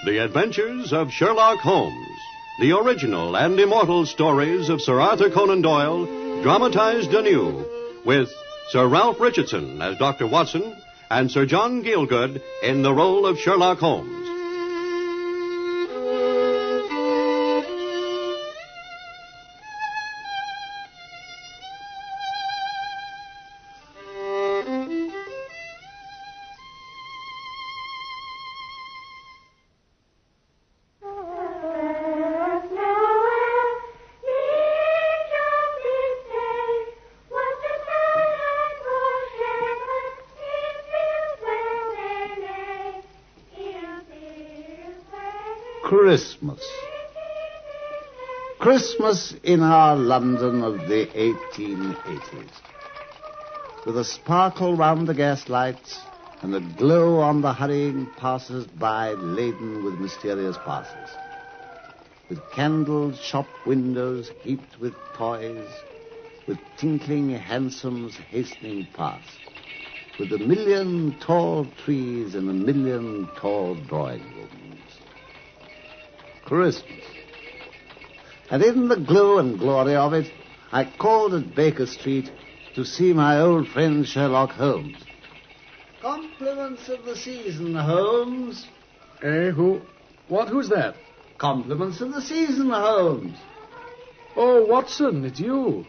The Adventures of Sherlock Holmes, the original and immortal stories of Sir Arthur Conan Doyle, dramatized anew, with Sir Ralph Richardson as Dr. Watson and Sir John Gielgud in the role of Sherlock Holmes. Christmas. Christmas in our London of the 1880s. With a sparkle round the gas lights and a glow on the hurrying passers-by laden with mysterious parcels. With candled shop windows heaped with toys, with tinkling hansoms hastening past, with a million tall trees and a million tall drawing rooms. Christmas. And in the glow and glory of it, I called at Baker Street to see my old friend Sherlock Holmes. Compliments of the season, Holmes. Who? What? Who's that? Compliments of the season, Holmes. Oh, Watson, it's you.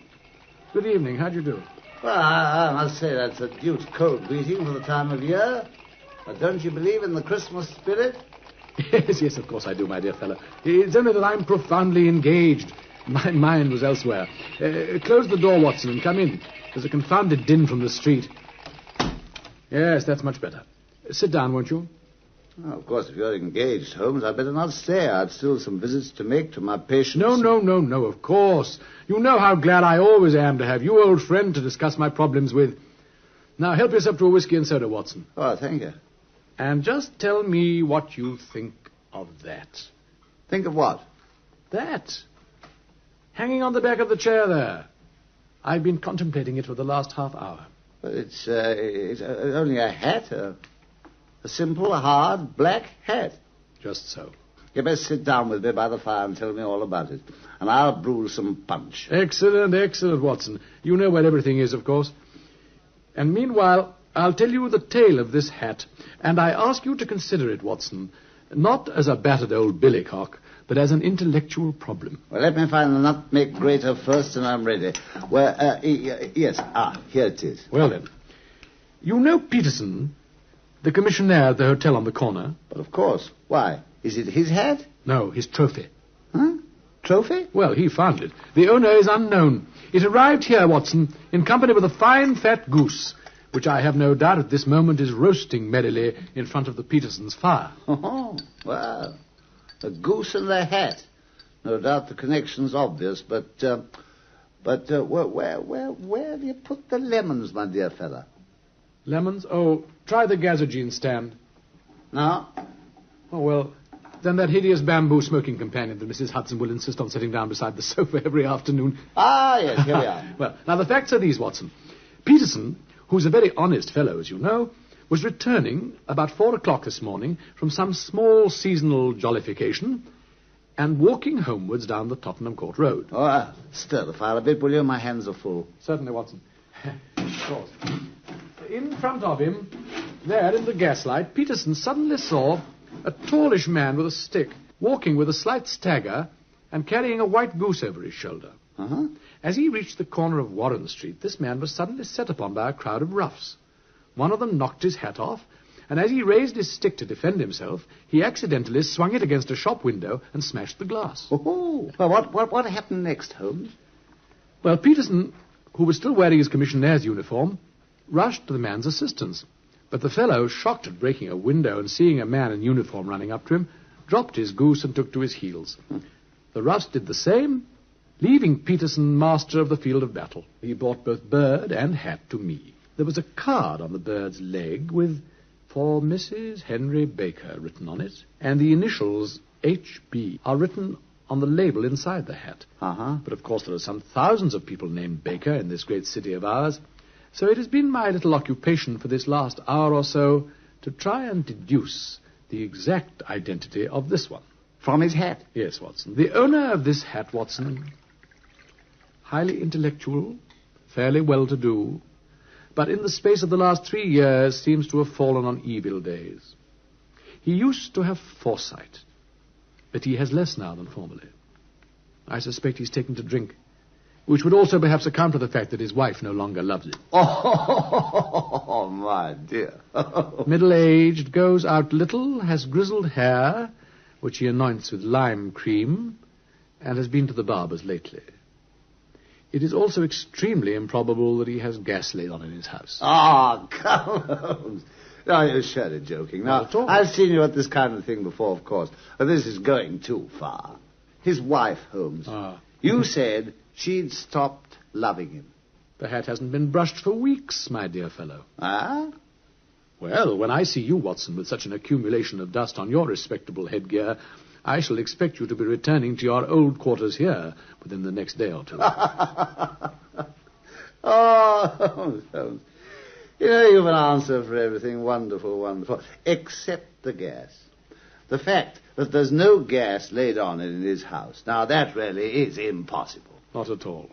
Good evening. How'd you do? Well, I must say that's a deuced cold greeting for the time of year. But don't you believe in the Christmas spirit? Yes, of course I do, my dear fellow. It's only that I'm profoundly engaged. My mind was elsewhere. Close the door, Watson, and come in. There's a confounded din from the street. Yes, that's much better. Sit down, won't you? Oh, of course, if you're engaged, Holmes, I'd better not stay. I've still some visits to make to my patients. No, of course. You know how glad I always am to have you, old friend, to discuss my problems with. Now, help yourself to a whiskey and soda, Watson. Oh, thank you. And just tell me what you think of that. Think of what? That. Hanging on the back of the chair there. I've been contemplating it for the last half hour. But it's only a hat, a simple, hard, black hat. Just so. You best sit down with me by the fire and tell me all about it. And I'll brew some punch. Excellent, Watson. You know where everything is, of course. And meanwhile, I'll tell you the tale of this hat, and I ask you to consider it, Watson, not as a battered old billycock, but as an intellectual problem. Well, let me find the nutmeg grater first, and I'm ready. Well, yes, here it is. Well, then, you know Peterson, the commissionaire at the hotel on the corner? But of course. Why? Is it his hat? No, his trophy. Huh? Trophy? Well, he found it. The owner is unknown. It arrived here, Watson, in company with a fine fat goose, which I have no doubt at this moment is roasting merrily in front of the Petersons' fire. Oh, well, a goose and a hat. No doubt the connection's obvious, but where do you put the lemons, my dear fella? Lemons? Oh, try the gazogene stand. No? Oh, well, then that hideous bamboo smoking companion that Mrs. Hudson will insist on sitting down beside the sofa every afternoon. Ah, yes, here we are. Well, now the facts are these, Watson. Peterson, who's a very honest fellow, as you know, was returning about 4 o'clock this morning from some small seasonal jollification and walking homewards down the Tottenham Court Road. Oh, stir the fire a bit, will you? My hands are full. Certainly, Watson. Of course. In front of him, there in the gaslight, Peterson suddenly saw a tallish man with a stick, walking with a slight stagger and carrying a white goose over his shoulder. Uh-huh. As he reached the corner of Warren Street, this man was suddenly set upon by a crowd of roughs. One of them knocked his hat off, and as he raised his stick to defend himself, he accidentally swung it against a shop window and smashed the glass. Oh, well, what happened next, Holmes? Well, Peterson, who was still wearing his commissionnaire's uniform, rushed to the man's assistance. But the fellow, shocked at breaking a window and seeing a man in uniform running up to him, dropped his goose and took to his heels. The roughs did the same, leaving Peterson master of the field of battle. He brought both bird and hat to me. There was a card on the bird's leg with, "For Mrs. Henry Baker," written on it, and the initials H.B. are written on the label inside the hat. Uh-huh. But of course there are some thousands of people named Baker in this great city of ours, so it has been my little occupation for this last hour or so to try and deduce the exact identity of this one. From his hat? Yes, Watson. The owner of this hat, Watson, highly intellectual, fairly well-to-do, but in the space of the last 3 years seems to have fallen on evil days. He used to have foresight, but he has less now than formerly. I suspect he's taken to drink, which would also perhaps account for the fact that his wife no longer loves him. Oh, my dear. Middle-aged, goes out little, has grizzled hair, which he anoints with lime cream, and has been to the barber's lately. It is also extremely improbable that he has gas laid on in his house. Oh, come on. No, you're surely joking. Now, I've seen you at this kind of thing before, of course, but this is going too far. His wife, Holmes. You said she'd stopped loving him. The hat hasn't been brushed for weeks, my dear fellow. Ah? Well, when I see you, Watson, with such an accumulation of dust on your respectable headgear, I shall expect you to be returning to your old quarters here within the next day or two. Oh, Holmes. You know, you've an answer for everything. Wonderful, wonderful. Except the gas. The fact that there's no gas laid on it in his house. Now, that really is impossible. Not at all.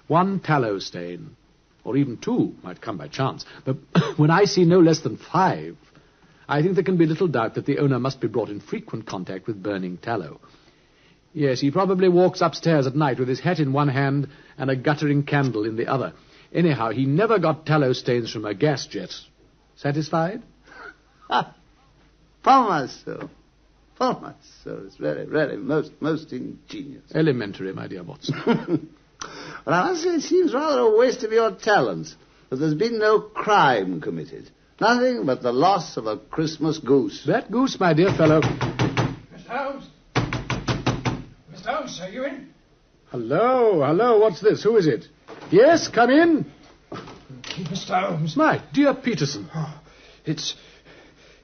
1 tallow stain, or even 2, might come by chance. But when I see no less than 5, I think there can be little doubt that the owner must be brought in frequent contact with burning tallow. Yes, he probably walks upstairs at night with his hat in one hand and a guttering candle in the other. Anyhow, he never got tallow stains from a gas jet. Satisfied? Upon my soul. Upon my soul. It's really, really most ingenious. Elementary, my dear Watson. Well, I must say it seems rather a waste of your talents that there's been no crime committed. Nothing but the loss of a Christmas goose. That goose, my dear fellow... Mr. Holmes? Mr. Holmes, are you in? Hello, what's this? Who is it? Yes, come in. Mr. Holmes. My dear Peterson. Oh, it's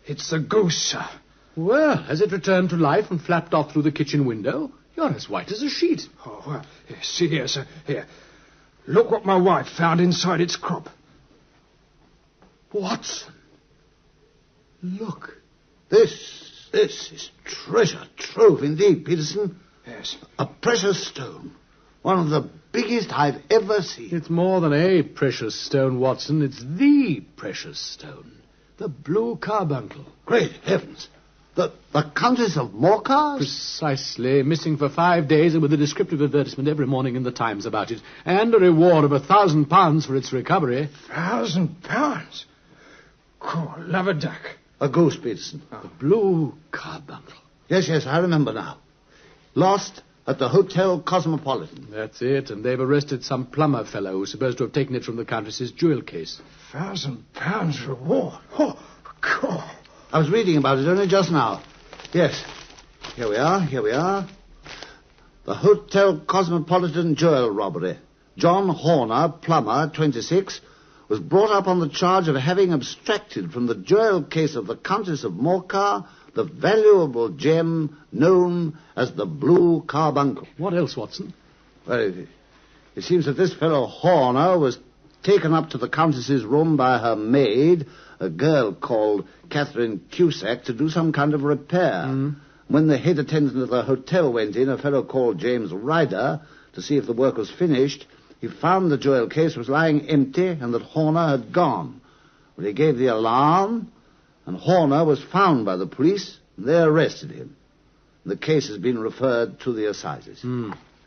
the goose, sir. Well, has it returned to life and flapped off through the kitchen window? You're as white as a sheet. Oh, well, here, see here, sir. Here. Look what my wife found inside its crop. Watson. Look. This is treasure trove indeed, Peterson. Yes. A precious stone. One of the biggest I've ever seen. It's more than a precious stone, Watson. It's the precious stone. The blue carbuncle. Great heavens. The Countess of Morcar? Precisely. Missing for 5 days and with a descriptive advertisement every morning in the Times about it. And a reward of £1,000 for its recovery. £1,000? God, love a duck. A goose, Peterson. The blue carbuncle. Yes, I remember now. Lost at the Hotel Cosmopolitan. That's it, and they've arrested some plumber fellow who's supposed to have taken it from the Countess's jewel case. £1,000 reward? Oh, God. I was reading about it only just now. Yes. Here we are. The Hotel Cosmopolitan jewel robbery. John Horner, plumber, 26, was brought up on the charge of having abstracted from the jewel case of the Countess of Morcar the valuable gem known as the blue carbuncle. What else, Watson? Well, it seems that this fellow Horner was taken up to the Countess's room by her maid, a girl called Catherine Cusack, to do some kind of repair. When the head attendant of the hotel went in, a fellow called James Ryder, to see if the work was finished, he found the jewel case was lying empty and that Horner had gone. Well, he gave the alarm, and Horner was found by the police, and they arrested him. The case has been referred to the assizes.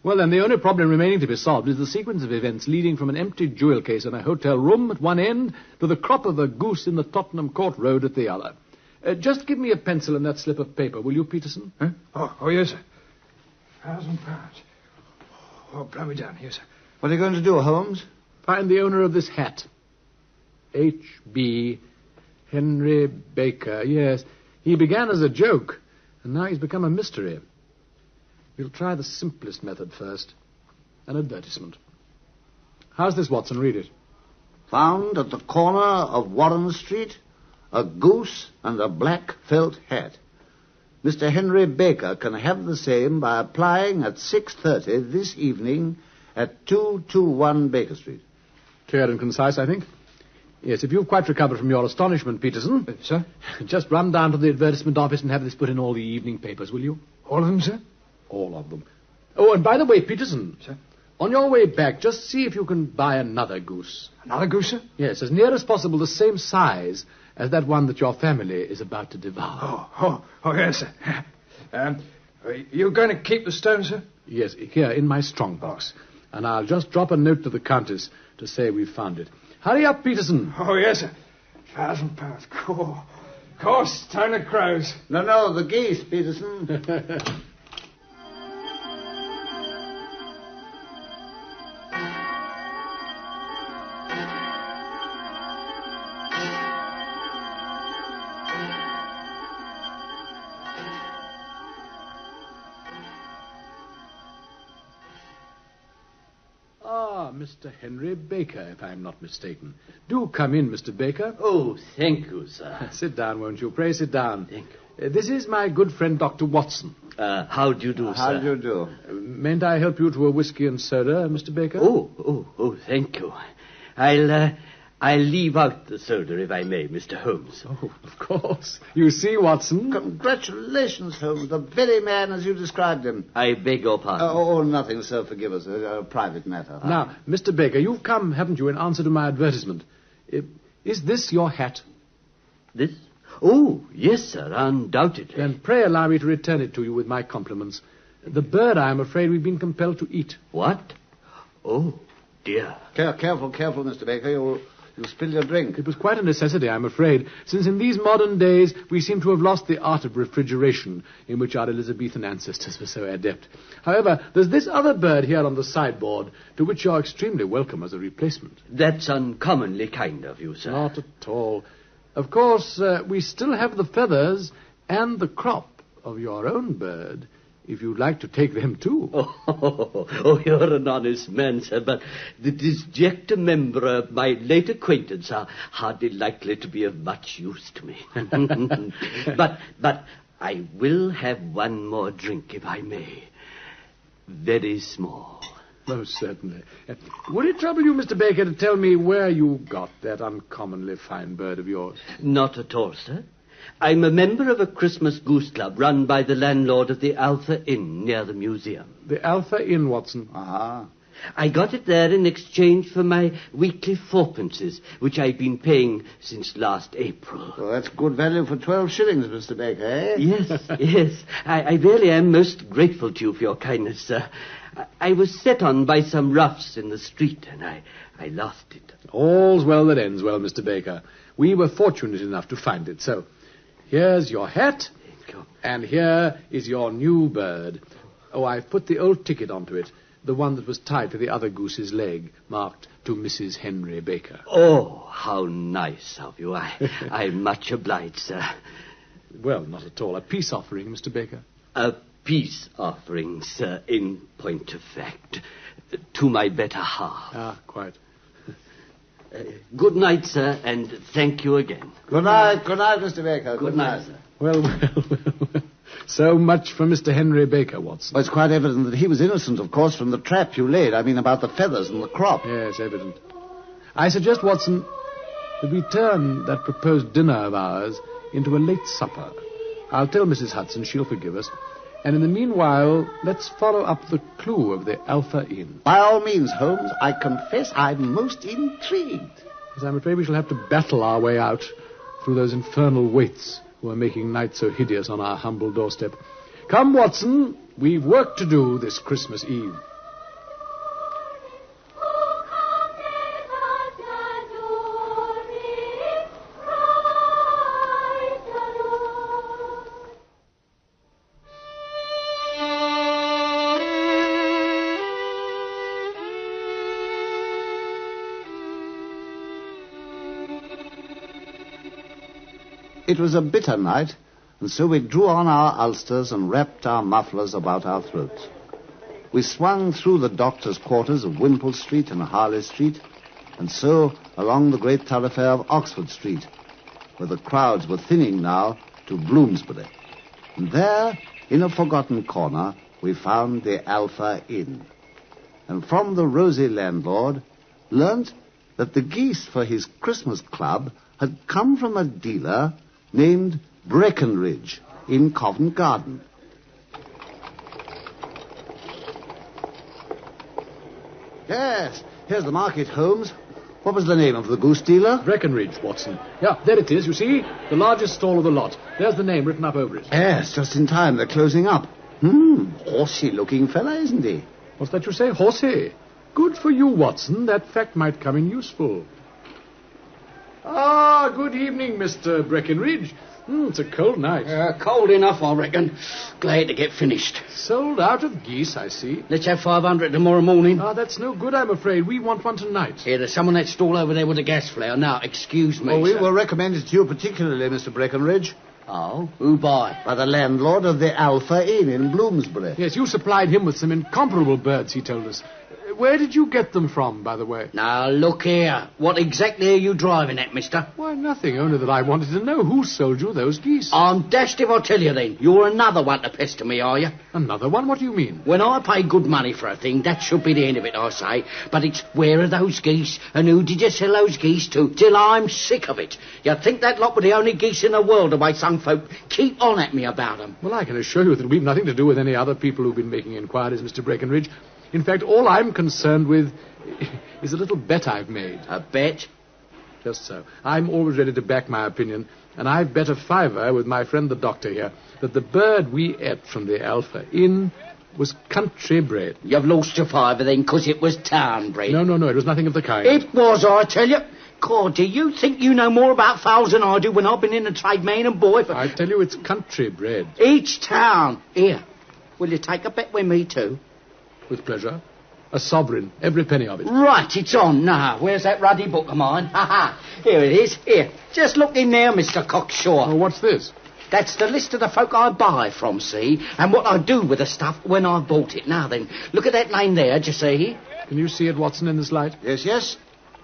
Well, then, the only problem remaining to be solved is the sequence of events leading from an empty jewel case in a hotel room at one end to the crop of a goose in the Tottenham Court Road at the other. Just give me a pencil and that slip of paper, will you, Peterson? Huh? Oh, yes, sir. £1,000. Oh, blow me down, yes, sir. What are you going to do, Holmes? Find the owner of this hat. H.B. Henry Baker. Yes, he began as a joke, and now he's become a mystery. We'll try the simplest method first. An advertisement. How's this, Watson? Read it. Found at the corner of Warren Street, a goose and a black felt hat. Mr. Henry Baker can have the same by applying at 6:30 this evening at 221 Baker Street. Clear and concise, I think. Yes, if you've quite recovered from your astonishment, Peterson. Sir? Just run down to the advertisement office and have this put in all the evening papers, will you? All of them, sir? All of them. Oh, and by the way, Peterson. Sir? On your way back, just see if you can buy another goose. Another goose, sir? Yes, as near as possible the same size as that one that your family is about to devour. Oh, yes, sir. Are you going to keep the stone, sir? Yes, here in my strongbox. And I'll just drop a note to the Countess to say we've found it. Hurry up, Peterson. Oh, yes, sir. £1,000. Course, time of crows. No, the geese, Peterson. Mr. Henry Baker, if I'm not mistaken. Do come in, Mr. Baker. Oh, thank you, sir. Sit down, won't you? Pray sit down. Thank you. This is my good friend, Dr. Watson. How do you do, sir? How do you do? Mayn't I help you to a whiskey and soda, Mr. Baker? Oh, thank you. I'll leave out the soda, if I may, Mr. Holmes. Oh, of course. You see, Watson. Congratulations, Holmes. The very man as you described him. I beg your pardon. Nothing, sir. Forgive us. A private matter. Now, Mr. Baker, you've come, haven't you, in answer to my advertisement. Is this your hat? This? Oh, yes, sir, undoubtedly. Then pray allow me to return it to you with my compliments. The bird, I am afraid, we've been compelled to eat. What? Oh, dear. Careful, Mr. Baker. You'll spill your drink. It was quite a necessity, I'm afraid, since in these modern days we seem to have lost the art of refrigeration in which our Elizabethan ancestors were so adept. However, there's this other bird here on the sideboard, to which you're extremely welcome as a replacement. That's uncommonly kind of you, sir. Not at all. Of course, we still have the feathers and the crop of your own bird, if you'd like to take them too. Oh, you're an honest man, sir, but the disjected member of my late acquaintance are hardly likely to be of much use to me. But I will have one more drink, if I may. Very small. Most certainly. Would it trouble you, Mr. Baker, to tell me where you got that uncommonly fine bird of yours? Not at all, sir. I'm a member of a Christmas goose club run by the landlord of the Alpha Inn near the museum. The Alpha Inn, Watson. I got it there in exchange for my weekly fourpences, which I've been paying since last April. Well, that's good value for 12 shillings, Mr. Baker, eh? Yes. I really am most grateful to you for your kindness, sir. I was set on by some roughs in the street, and I lost it. All's well that ends well, Mr. Baker. We were fortunate enough to find it, so here's your hat, and here is your new bird. Oh, I've put the old ticket onto it, the one that was tied to the other goose's leg, marked to Mrs. Henry Baker. Oh, how nice of you. I'm much obliged, sir. Well, not at all. A peace offering, Mr. Baker. A peace offering, sir, in point of fact, to my better half. Ah, quite. Good night, sir, and thank you again. Good night, Mr. Baker. Good night, sir. Well. So much for Mr. Henry Baker, Watson. Well, it's quite evident that he was innocent, of course, from the trap you laid. I mean, about the feathers and the crop. Yes, evident. I suggest, Watson, that we turn that proposed dinner of ours into a late supper. I'll tell Mrs. Hudson she'll forgive us. And in the meanwhile, let's follow up the clue of the Alpha Inn. By all means, Holmes. I confess I'm most intrigued. As I'm afraid we shall have to battle our way out through those infernal waits who are making night so hideous on our humble doorstep. Come, Watson, we've work to do this Christmas Eve. It was a bitter night, and so we drew on our ulsters and wrapped our mufflers about our throats. We swung through the doctor's quarters of Wimpole Street and Harley Street, and so along the great thoroughfare of Oxford Street, where the crowds were thinning now to Bloomsbury. And there, in a forgotten corner, we found the Alpha Inn. And from the rosy landlord, learnt that the geese for his Christmas club had come from a dealer named Breckenridge in Covent Garden. Yes, here's the market, Holmes. What was the name of the goose dealer? Breckenridge, Watson. Yeah, there it is, you see? The largest stall of the lot. There's the name written up over it. Yes, just in time. They're closing up. Horsey-looking fella, isn't he? What's that you say? Horsey? Good for you, Watson. That fact might come in useful. Ah, good evening, Mr. Breckenridge. It's a cold night. Cold enough, I reckon. Glad to get finished. Sold out of geese, I see. Let's have 500 tomorrow morning. Ah, that's no good, I'm afraid. We want one tonight. Here, there's someone that stall over there with a gas flare. Now, excuse me, We sir. will recommend it to you particularly, Mr. Breckenridge. Oh, who by? By the landlord of the Alpha Inn in Bloomsbury. Yes, you supplied him with some incomparable birds, he told us. Where did you get them from, by the way? Now, look here. What exactly are you driving at, mister? Why, nothing, only that I wanted to know who sold you those geese. I'm dashed if I tell you then. You're another one to pester me, are you? Another one? What do you mean? When I pay good money for a thing, that should be the end of it, I say. But it's where are those geese, and who did you sell those geese to, till I'm sick of it. You'd think that lot were the only geese in the world, the way some folk keep on at me about them. Well, I can assure you that we've nothing to do with any other people who've been making inquiries, Mr. Breckenridge. In fact, all I'm concerned with is a little bet I've made. A bet? Just so. I'm always ready to back my opinion, and I've bet a fiver with my friend the doctor here that the bird we ate from the Alpha Inn was country bred. You've lost your fiver then, 'cause it was town bred. No, it was nothing of the kind. It was, I tell you. God, do you think you know more about fowls than I do when I've been in the trade, man and boy? For... I tell you, it's country bred. Each town. Here, will you take a bet with me too? With pleasure. A sovereign, every penny of it. Right, it's on now. Where's that ruddy book of mine? Ha! Here it is. Here, just look in there, Mr. Cockshaw. Oh, what's this? That's the list of the folk I buy from, see? And what I do with the stuff when I've bought it. Now then, look at that name there, do you see? Can you see it, Watson, in this light? Yes.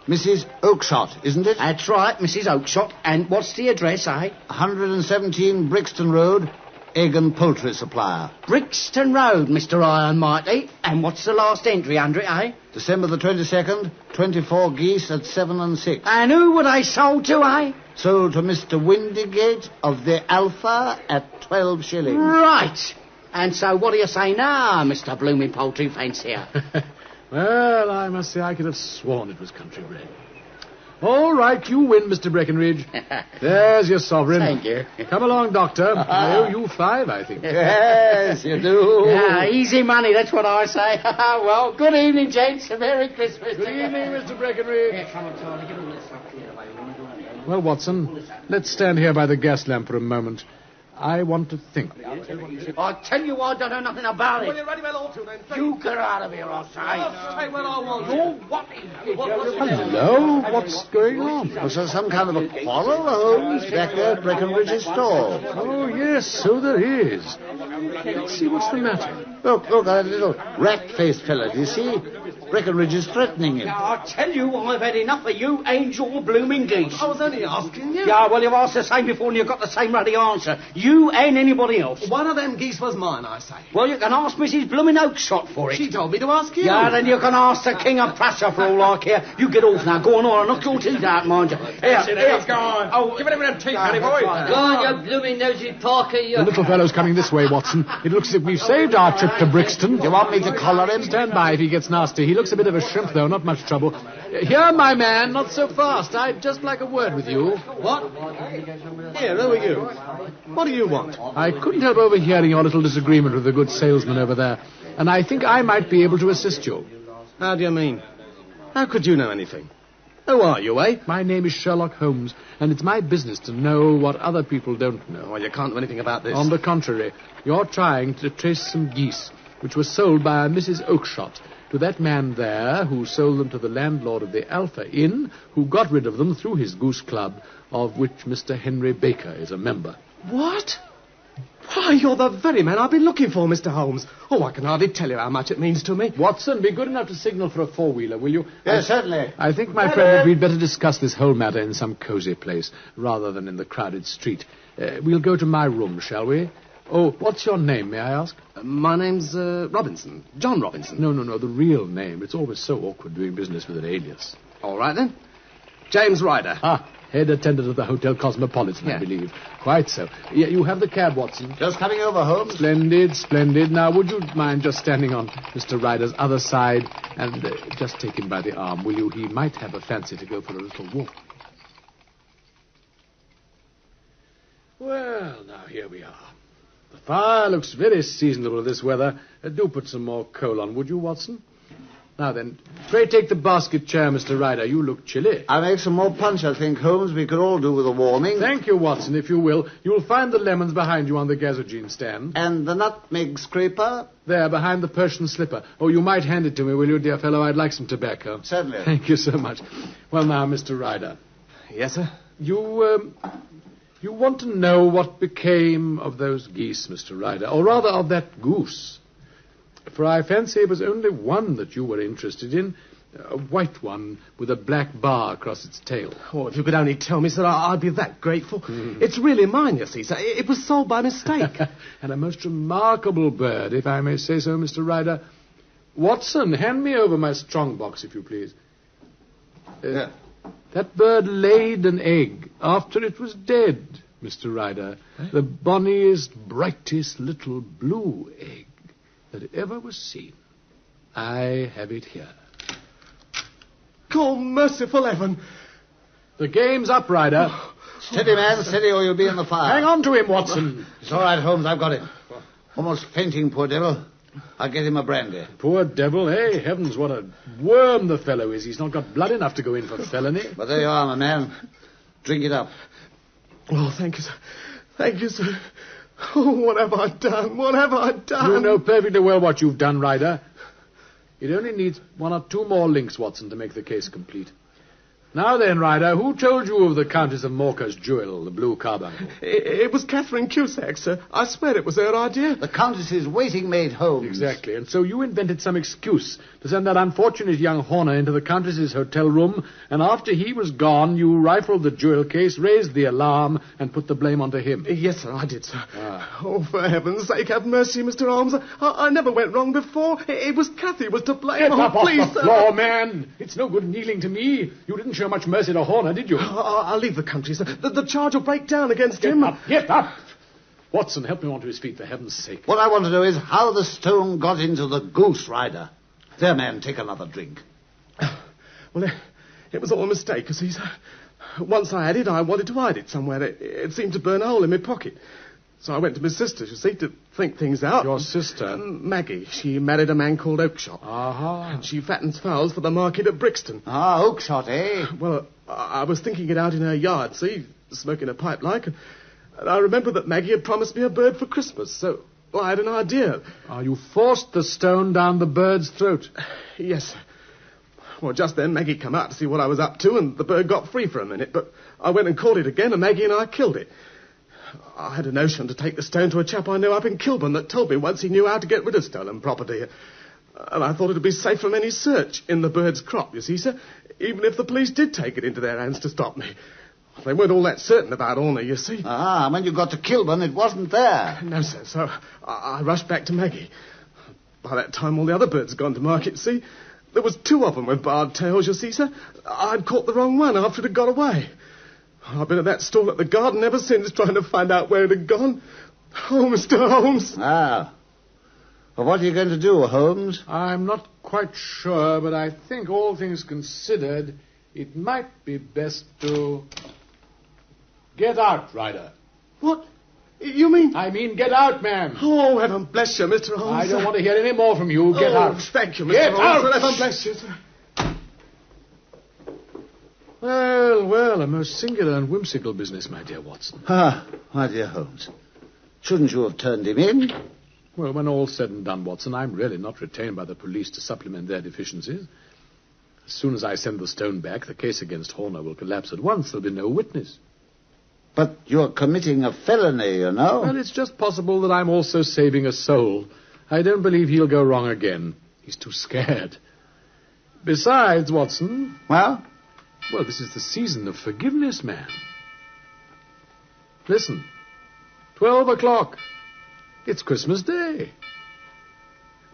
Mrs. Oakshott, isn't it? That's right, Mrs. Oakshott. And what's the address, 117 Brixton Road, Egg and Poultry Supplier. Brixton Road, Mr. Iron Mighty. And what's the last entry under it, December the 22nd, 24 geese at 7 and 6. And who were they sold to, Sold to Mr. Windigate of the Alpha at 12 shillings. Right. And so what do you say now, Mr. Blooming Poultry Fancier? Well, I must say I could have sworn it was country bred. All right, you win, Mr. Breckenridge. There's your sovereign. Thank you. Come along, Doctor. I owe you 5, I think. Yes, you do. Easy money, that's what I say. Well, good evening, gents. Merry Christmas. Good evening, Mr. Breckenridge. Come on, Charlie, get all this stuff cleared away. We want to do it. Well, Watson, let's stand here by the gas lamp for a moment. I want to think. I tell you, I don't know nothing about it. Well, you're ready well all to then. You get out of here, I say. I'll say what I want. You what is it? Hello? What's going on? Was there some kind of a quarrel, Holmes, back there at Breckenridge's stall? Oh, yes, so there is. Let's see what's the matter. Look, that little rat-faced fella, do you see? Breckenridge is threatening him. I tell you, I've had enough of you angel blooming geese. I was only asking you. Yeah, well, you've asked the same before and you've got the same ruddy answer. You and anybody else. One of them geese was mine, I say. Well, you can ask Mrs. Blooming Oakshott for it. She told me to ask you. Yeah, then you can ask the King of Prussia for all I care. You get off now. Go on, or I'll knock your teeth out, mind you. Here. Go on. Oh, give it a bit of teeth, honey boy. Go on, you blooming nosy Parker, you. The little fellow's coming this way, Watson. It looks as if we've saved our trip to Brixton. Do you want me to collar him? Stand by if he gets nasty. He looks a bit of a shrimp, though. Not much trouble. Here, my man. Not so fast. I'd just like a word with you. What? Here, who are you? What do you want? I couldn't help overhearing your little disagreement with the good salesman over there, and I think I might be able to assist you. How do you mean? How could you know anything? Who are you, My name is Sherlock Holmes, and it's my business to know what other people don't know. Well, you can't do anything about this. On the contrary, you're trying to trace some geese, which were sold by a Mrs. Oakshott to that man there who sold them to the landlord of the Alpha Inn, who got rid of them through his goose club, of which Mr. Henry Baker is a member. What? Why, you're the very man I've been looking for, Mr. Holmes. Oh, I can hardly tell you how much it means to me. Watson, be good enough to signal for a four-wheeler, will you? Yes, certainly. I think, my friend, that we'd better discuss this whole matter in some cosy place, rather than in the crowded street. We'll go to my room, shall we? Oh, what's your name, may I ask? My name's Robinson. John Robinson. No, the real name. It's always so awkward doing business with an alias. All right, then. James Ryder. Ah, head attendant of the Hotel Cosmopolitan, I believe. Quite so. Yeah, you have the cab, Watson. Just coming over, Holmes. Splendid, splendid. Now, would you mind just standing on Mr. Ryder's other side and just take him by the arm, will you? He might have a fancy to go for a little walk. Well, now, here we are. The fire looks very seasonable this weather. Do put some more coal on, would you, Watson? Now then, pray take the basket chair, Mr. Ryder. You look chilly. I'll make some more punch, I think, Holmes. We could all do with a warming. Thank you, Watson, if you will. You'll find the lemons behind you on the gazogene stand. And the nutmeg scraper? There, behind the Persian slipper. Oh, you might hand it to me, will you, dear fellow? I'd like some tobacco. Certainly. Thank you so much. Well, now, Mr. Ryder. Yes, sir? You want to know what became of those geese, Mr. Ryder, or rather of that goose. For I fancy it was only one that you were interested in, a white one with a black bar across its tail. Oh, if you could only tell me, sir, I'd be that grateful. It's really mine, you see, sir. It was sold by mistake. And a most remarkable bird, if I may say so, Mr. Ryder. Watson, hand me over my strong box, if you please. Yeah. That bird laid an egg after it was dead, Mr. Ryder. The bonniest, brightest little blue egg that ever was seen. I have it here. Oh, merciful heaven. The game's up, Ryder. Steady, man, steady, or you'll be in the fire. Hang on to him, Watson. It's all right, Holmes, I've got him. Almost fainting, poor devil. I'll get him a brandy. Poor devil, eh? Heavens, what a worm the fellow is. He's not got blood enough to go in for felony. But there you are, my man. Drink it up. Oh, thank you, sir. Thank you, sir. Oh, what have I done? What have I done? You know perfectly well what you've done, Ryder. It only needs one or two more links, Watson, to make the case complete. Now then, Ryder, who told you of the Countess of Morca's jewel, the blue carbuncle? It was Catherine Cusack, sir. I swear it was her idea. The Countess's waiting maid, Holmes. Exactly, and so you invented some excuse to send that unfortunate young Horner into the Countess's hotel room, and after he was gone, you rifled the jewel case, raised the alarm, and put the blame onto him. Yes, sir, I did, sir. Ah. Oh, for heaven's sake, have mercy, Mr. Holmes. I never went wrong before. It was Cathy was to blame. Get up please, off the floor, man. It's no good kneeling to me. You didn't show much mercy to Horner, did you? I'll leave the country, sir. The charge will break down against him. Get up! Watson, help me onto his feet, for heaven's sake. What I want to know is how the stone got into the goose, Ryder. There, man, take another drink. Well, it was all a mistake, you see, sir. Once I had it, I wanted to hide it somewhere. It seemed to burn a hole in my pocket. So I went to my sister's, you see, to think things out. Your sister? Maggie. She married a man called Oakshott. Uh-huh. And she fattens fowls for the market at Brixton. Ah, Oakshott, eh? Well, I was thinking it out in her yard, see, smoking a pipe like, and I remember that Maggie had promised me a bird for Christmas, so I had an idea. You forced the stone down the bird's throat? Yes, sir. Well, just then Maggie came out to see what I was up to, and the bird got free for a minute, but I went and caught it again, and Maggie and I killed it. I had a notion to take the stone to a chap I knew up in Kilburn that told me once he knew how to get rid of stolen property. And I thought it would be safe from any search in the bird's crop, you see, sir, even if the police did take it into their hands to stop me. They weren't all that certain about Horner, you see. Ah, when you got to Kilburn, it wasn't there. No, sir, so I rushed back to Maggie. By that time, all the other birds had gone to market, see. There was two of them with barred tails, you see, sir. I'd caught the wrong one after it had got away. I've been at that stall at the garden ever since, trying to find out where it had gone. Oh, Mr. Holmes. Ah. Well, what are you going to do, Holmes? I'm not quite sure, but I think all things considered, it might be best to get out, Ryder. What? You mean? I mean, get out, man. Oh, heaven bless you, Mr. Holmes. I don't want to hear any more from you. Get out. Thank you, Mr. Get Holmes. out. Heaven bless you, sir. Well, a most singular and whimsical business, my dear Watson. Ah, my dear Holmes. Shouldn't you have turned him in? Well, when all's said and done, Watson, I'm really not retained by the police to supplement their deficiencies. As soon as I send the stone back, the case against Horner will collapse at once. There'll be no witness. But you're committing a felony, you know. Well, it's just possible that I'm also saving a soul. I don't believe he'll go wrong again. He's too scared. Besides, Watson... Well, this is the season of forgiveness, man. Listen. 12 o'clock. It's Christmas Day.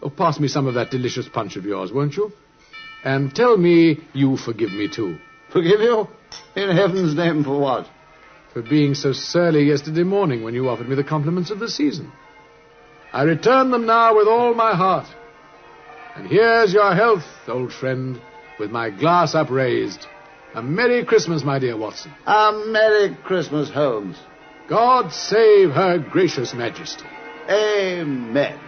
Oh, pass me some of that delicious punch of yours, won't you? And tell me you forgive me, too. Forgive you? In heaven's name, for what? For being so surly yesterday morning when you offered me the compliments of the season. I return them now with all my heart. And here's your health, old friend, with my glass upraised. A Merry Christmas, my dear Watson. A Merry Christmas, Holmes. God save her gracious majesty. Amen.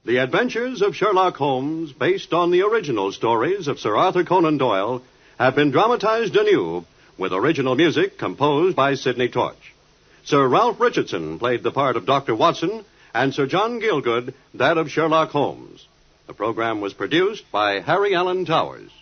The Adventures of Sherlock Holmes, based on the original stories of Sir Arthur Conan Doyle, have been dramatized anew with original music composed by Sidney Torch. Sir Ralph Richardson played the part of Dr. Watson, and Sir John Gielgud that of Sherlock Holmes. The program was produced by Harry Allen Towers.